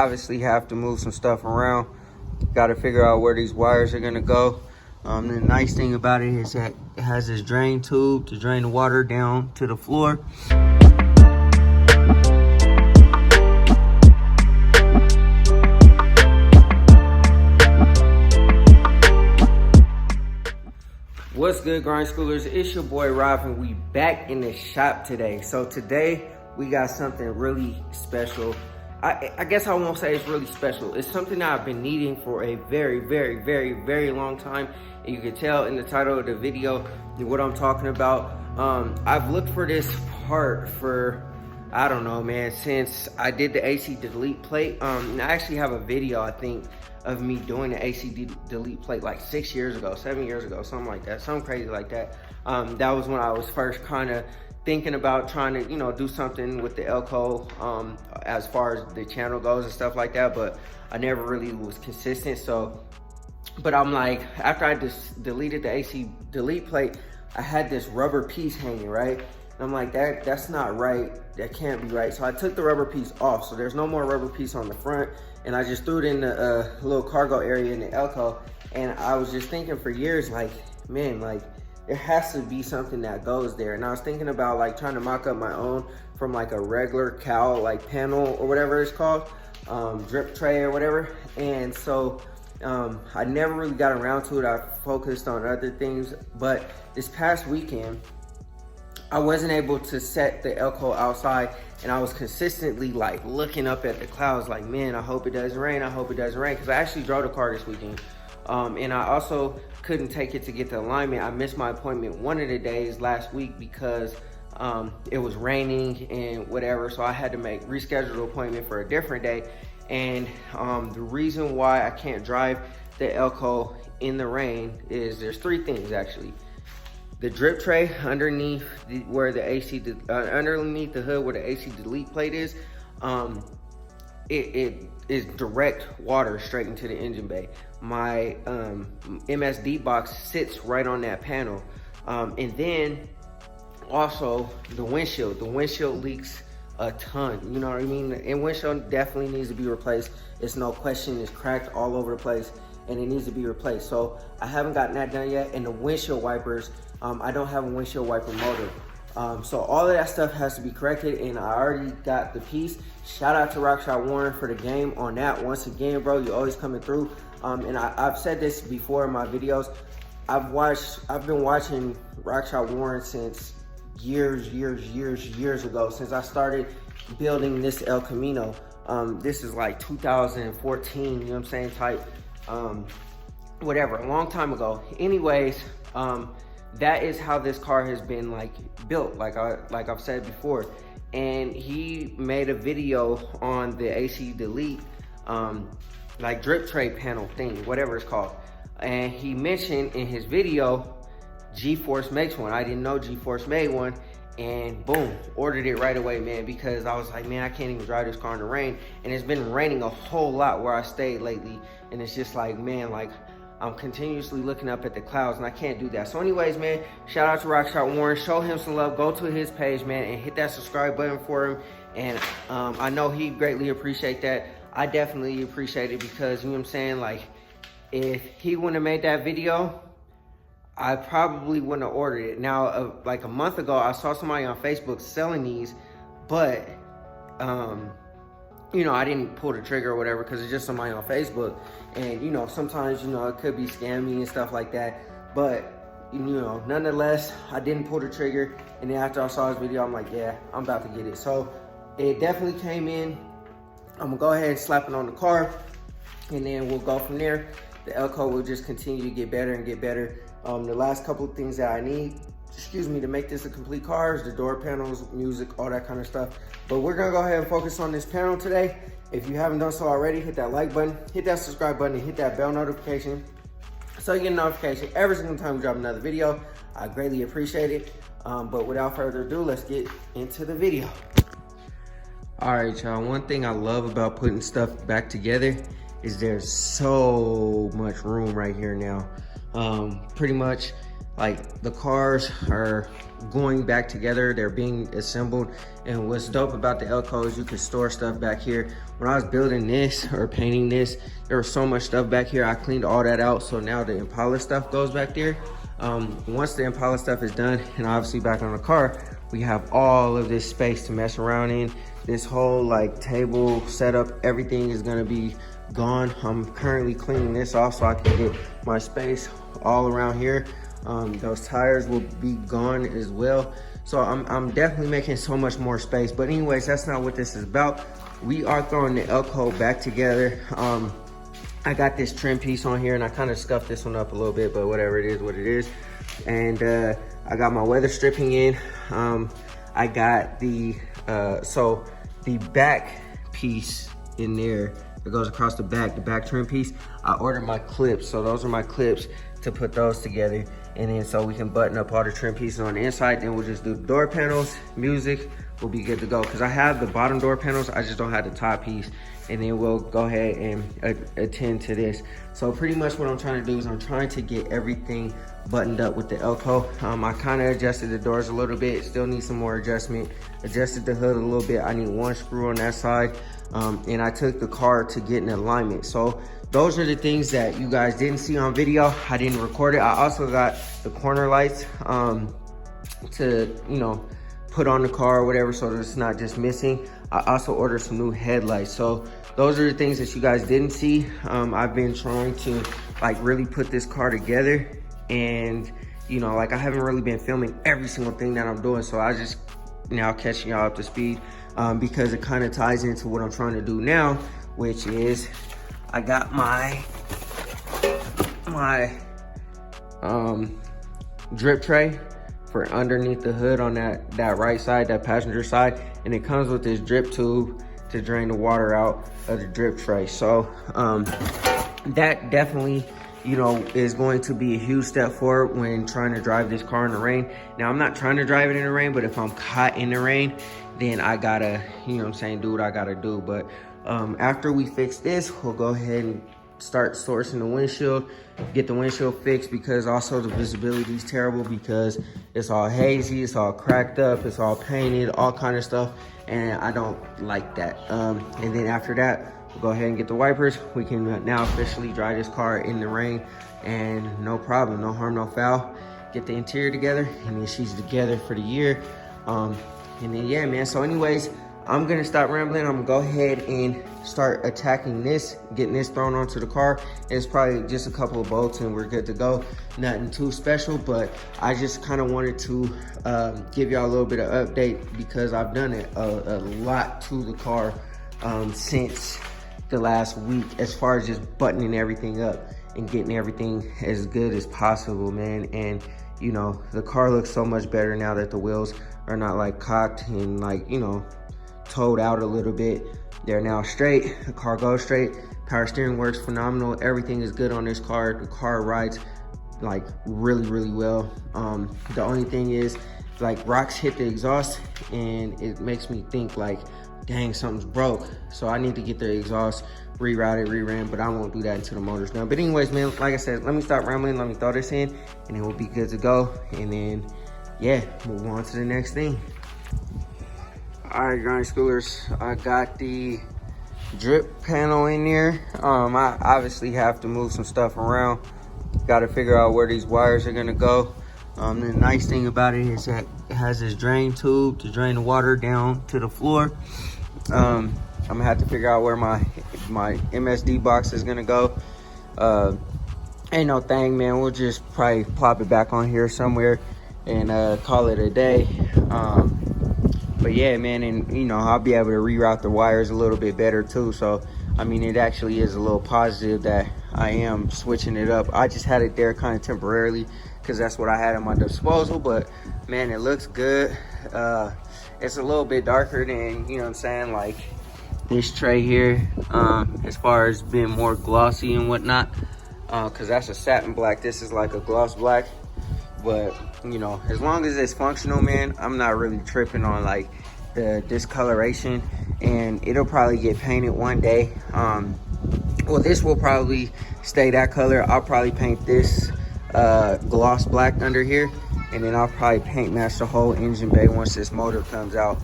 Obviously have to move some stuff around. Got to figure out where these wires are gonna go. The nice thing about it is that it has this drain tube to drain the water down to the floor. What's good, grind schoolers? It's your boy Rob, and we back in the shop today. So today we got something really special. I guess I won't say it's really special. It's something that I've been needing for a very long time. And you can tell in the title of the video what I'm talking about. I've looked for this part for, I don't know, man, since I did the AC delete plate. And I actually have a video, I think, of me doing the AC delete plate like 6 years ago, 7 years ago, something like that, something crazy like that. That was when I was first kind of thinking about trying to, you know, do something with the Elko as far as the channel goes and stuff like that, but I never really was consistent. So, but I'm like, after I just deleted the AC delete plate, I had this rubber piece hanging, right? And I'm like, that's not right, that can't be right. So I took the rubber piece off, so there's no more rubber piece on the front, and I just threw it in the little cargo area in the Elko. And I was just thinking for years, like, man, like, there has to be something that goes there. And I was thinking about like trying to mock up my own from like a regular cowl like panel or whatever it's called, drip tray or whatever. And so I never really got around to it. I focused on other things, but this past weekend I wasn't able to set the Elko outside, and I was consistently like looking up at the clouds like, man, I hope it doesn't rain, I hope it doesn't rain, because I actually drove the car this weekend. And I also couldn't take it to get the alignment. I missed my appointment one of the days last week because it was raining and whatever, so I had to reschedule the appointment for a different day. And the reason why I can't drive the Elko in the rain is there's three things actually. The drip tray underneath where the AC, underneath the hood where the AC delete plate is, it is direct water straight into the engine bay. My MSD box sits right on that panel. And then also the windshield leaks a ton, you know what I mean? And windshield definitely needs to be replaced. It's no question, it's cracked all over the place and it needs to be replaced. So I haven't gotten that done yet. And the windshield wipers, I don't have a windshield wiper motor. So all of that stuff has to be corrected, and I already got the piece. Shout out to Rockshot Warren for the game on that. Once again, bro, you're always coming through. And I've said this before in my videos. I've been watching Rockshot Warren since years ago, since I started building this El Camino. This is like 2014, you know what I'm saying, type, whatever, a long time ago. Anyways, that is how this car has been like built, like I've said before. And he made a video on the AC delete like drip tray panel thing, whatever it's called. And he mentioned in his video, G-Force makes one. I didn't know G-Force made one, and boom, ordered it right away, man, because I was like, man, I can't even drive this car in the rain. And it's been raining a whole lot where I stayed lately, and it's just like, man, like, I'm continuously looking up at the clouds, and I can't do that. So anyways, man, shout out to Rockshot Warren. Show him some love. Go to his page, man, and hit that subscribe button for him. And I know he greatly appreciate that. I definitely appreciate it, because, you know what I'm saying, like, if he wouldn't have made that video, I probably wouldn't have ordered it. Now, like a month ago, I saw somebody on Facebook selling these, but you know, I didn't pull the trigger or whatever, because it's just somebody on Facebook. And, you know, sometimes, you know, it could be scammy and stuff like that. But, you know, nonetheless, I didn't pull the trigger. And then after I saw his video, I'm like, yeah, I'm about to get it. So it definitely came in. I'm gonna go ahead and slap it on the car, and then we'll go from there. The Elko will just continue to get better and get better. The last couple of things that I need, excuse me, to make this a complete car is the door panels, music, all that kind of stuff. But we're gonna go ahead and focus on this panel today. If you haven't done so already, hit that like button, hit that subscribe button, and hit that bell notification so you get a notification every single time we drop another video. I greatly appreciate it. But without further ado, let's get into the video. All right, y'all, one thing I love about putting stuff back together is there's so much room right here now. Pretty much like the cars are going back together, they're being assembled. And what's dope about the Elko is you can store stuff back here. When I was building this or painting this, there was so much stuff back here. I cleaned all that out, so now the Impala stuff goes back there. Once the Impala stuff is done and obviously back on the car, we have all of this space to mess around in. This whole like table setup, everything is gonna be gone. I'm currently cleaning this off so I can get my space all around here. Those tires will be gone as well. So I'm definitely making so much more space. But anyways, that's not what this is about. We are throwing the Elko back together. I got this trim piece on here and I kind of scuffed this one up a little bit, but whatever, it is what it is. And I got my weather stripping in. I got the, so the back piece in there that goes across the back trim piece. I ordered my clips, so those are my clips to put those together. And then so we can button up all the trim pieces on the inside. Then we'll just do the door panels, music, we'll be good to go. Cause I have the bottom door panels, I just don't have the top piece. And then we'll go ahead and attend to this. So pretty much what I'm trying to do is I'm trying to get everything buttoned up with the Elko. I kind of adjusted the doors a little bit, still need some more adjustment. Adjusted the hood a little bit, I need one screw on that side. And I took the car to get in alignment. So those are the things that you guys didn't see on video. I didn't record it. I also got the corner lights to, you know, put on the car or whatever, so that it's not just missing. I also ordered some new headlights. So those are the things that you guys didn't see. I've been trying to like really put this car together, and you know, like I haven't really been filming every single thing that I'm doing. So I just now catching y'all up to speed because it kind of ties into what I'm trying to do now, which is I got my drip tray for underneath the hood on that right side, that passenger side, and it comes with this drip tube to drain the water out of the drip tray. So that definitely, you know, is going to be a huge step forward when trying to drive this car in the rain. Now I'm not trying to drive it in the rain, but if I'm caught in the rain, then I gotta, you know what I'm saying, do what I gotta do. But after we fix this, we'll go ahead and start sourcing the windshield, get the windshield fixed, because also the visibility is terrible because it's all hazy, it's all cracked up, it's all painted, all kind of stuff, and I don't like that. And then after that, we'll go ahead and get the wipers. We can now officially drive this car in the rain and no problem, no harm, no foul. Get the interior together, and then she's together for the year. And then yeah, man, so anyways, I'm gonna stop rambling. I'm gonna go ahead and start attacking this, getting this thrown onto the car. It's probably just a couple of bolts and we're good to go. Nothing too special, but I just kind of wanted to give y'all a little bit of update because I've done it a lot to the car since the last week, as far as just buttoning everything up and getting everything as good as possible, man. And you know, the car looks so much better now that the wheels are not like cocked and like, you know, towed out a little bit. They're now straight. The car goes straight. Power steering works phenomenal. Everything is good on this car. The car rides like really well. The only thing is, like, rocks hit the exhaust and it makes me think like, dang, something's broke. So I need to get the exhaust rerouted, reran, but I won't do that until the motor's done. But anyways, man, like I said, let me stop rambling, let me throw this in, and then we'll be good to go. And then yeah, move on to the next thing. All right, grind schoolers, I got the drip panel in there. I obviously have to move some stuff around. Got to figure out where these wires are gonna go. The nice thing about it is that it has this drain tube to drain the water down to the floor. I'm gonna have to figure out where my MSD box is gonna go. Ain't no thing, man. We'll just probably plop it back on here somewhere and call it a day. But yeah, man, and you know, I'll be able to reroute the wires a little bit better too. So I mean, it actually is a little positive that I am switching it up. I just had it there kind of temporarily because that's what I had at my disposal, but man, it looks good. It's a little bit darker than, you know what I'm saying, like this tray here, as far as being more glossy and whatnot, because that's a satin black. This is like a gloss black. But you know, as long as it's functional, man, I'm not really tripping on like the discoloration, and it'll probably get painted one day. Well, this will probably stay that color. I'll probably paint this gloss black under here, and then I'll probably paint match the whole engine bay once this motor comes out,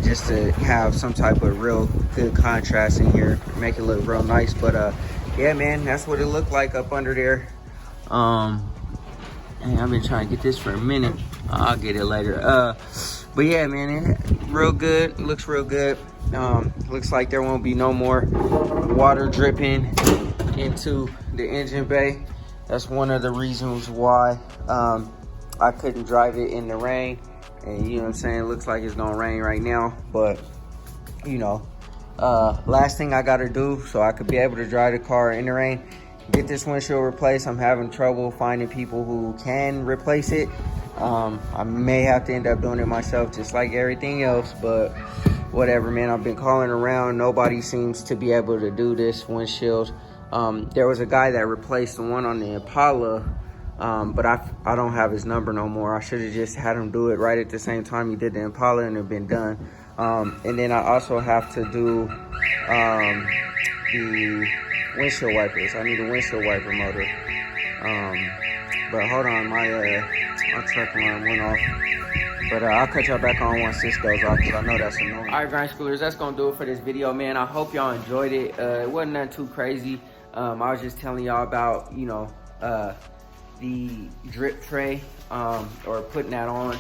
just to have some type of real good contrast in here, make it look real nice. But yeah, man, that's what it looked like up under there. And I've been trying to get this for a minute. I'll get it later. But yeah, man, it real good. It looks real good. Looks like there won't be no more water dripping into the engine bay. That's one of the reasons why I couldn't drive it in the rain. And you know what I'm saying, it looks like it's gonna rain right now, but you know, last thing I gotta do so I could be able to drive the car in the rain, get this windshield replaced. I'm having trouble finding people who can replace it. I may have to end up doing it myself, just like everything else, but whatever, man. I've been calling around. Nobody seems to be able to do this windshield. There was a guy that replaced the one on the Impala, but I don't have his number no more. I should have just had him do it right at the same time he did the Impala, and it'd been done. And then I also have to do the windshield wipers. I need a windshield wiper motor. But hold on, my truck alarm went off. But I'll cut y'all back on once this goes off, because I know that's annoying. All right, grind schoolers, that's gonna do it for this video, man. I hope y'all enjoyed it. It wasn't nothing too crazy. I was just telling y'all about, you know, the drip tray, or putting that on.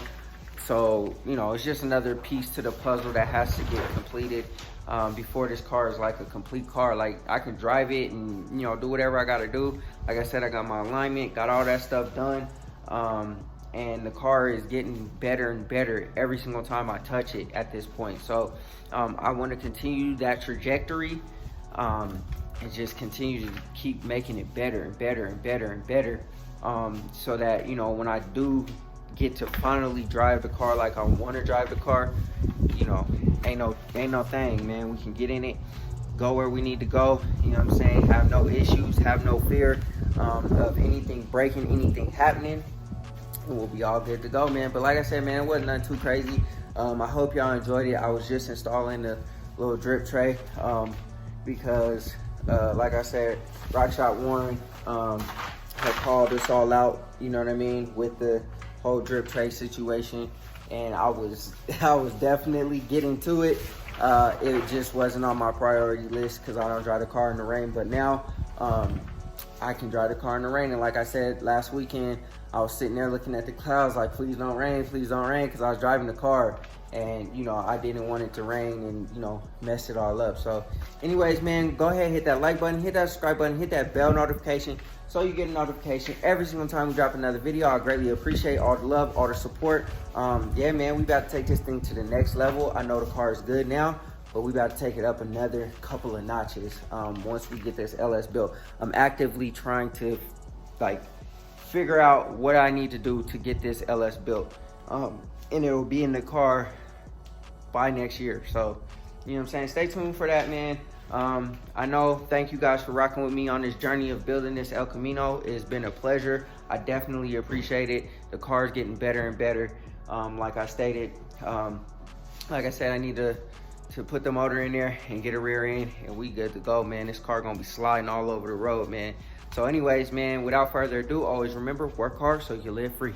So, you know, it's just another piece to the puzzle that has to get completed before this car is like a complete car. Like, I can drive it and, you know, do whatever I gotta do. Like I said, I got my alignment, got all that stuff done. And the car is getting better and better every single time I touch it at this point. So I want to continue that trajectory, and just continue to keep making it better and better and better and better, so that, you know, when I do get to finally drive the car like I want to drive the car, you know, ain't no thing, man. We can get in it, go where we need to go, you know what I'm saying, have no issues, have no fear of anything breaking, anything happening. We'll be all good to go, man. But like I said, man, it wasn't nothing too crazy. I hope y'all enjoyed it. I was just installing the little drip tray, because like I said, Rock Shop 1 had called us all out, you know what I mean, with the whole drip tray situation, and I was definitely getting to it. It just wasn't on my priority list because I don't drive the car in the rain. But now I can drive the car in the rain. And like I said last weekend, I was sitting there looking at the clouds like, please don't rain, because I was driving the car, and you know, I didn't want it to rain and, you know, mess it all up. So anyways, man, go ahead and hit that like button, hit that subscribe button, hit that bell notification so you get a notification every single time we drop another video. I greatly appreciate all the love, all the support. Yeah, man, we about to take this thing to the next level. I know the car is good now, but we about to take it up another couple of notches once we get this LS built. I'm actively trying to like figure out what I need to do to get this LS built, and it will be in the car by next year. So, you know what I'm saying, stay tuned for that, man. I know, thank you guys for rocking with me on this journey of building this El Camino. It's been a pleasure. I definitely appreciate it. The car is getting better and better. Like I stated, like I said, I need to put the motor in there and get a rear end, and we good to go, man. This car gonna be sliding all over the road, man. So anyways, man, without further ado, always remember, work hard so you live free.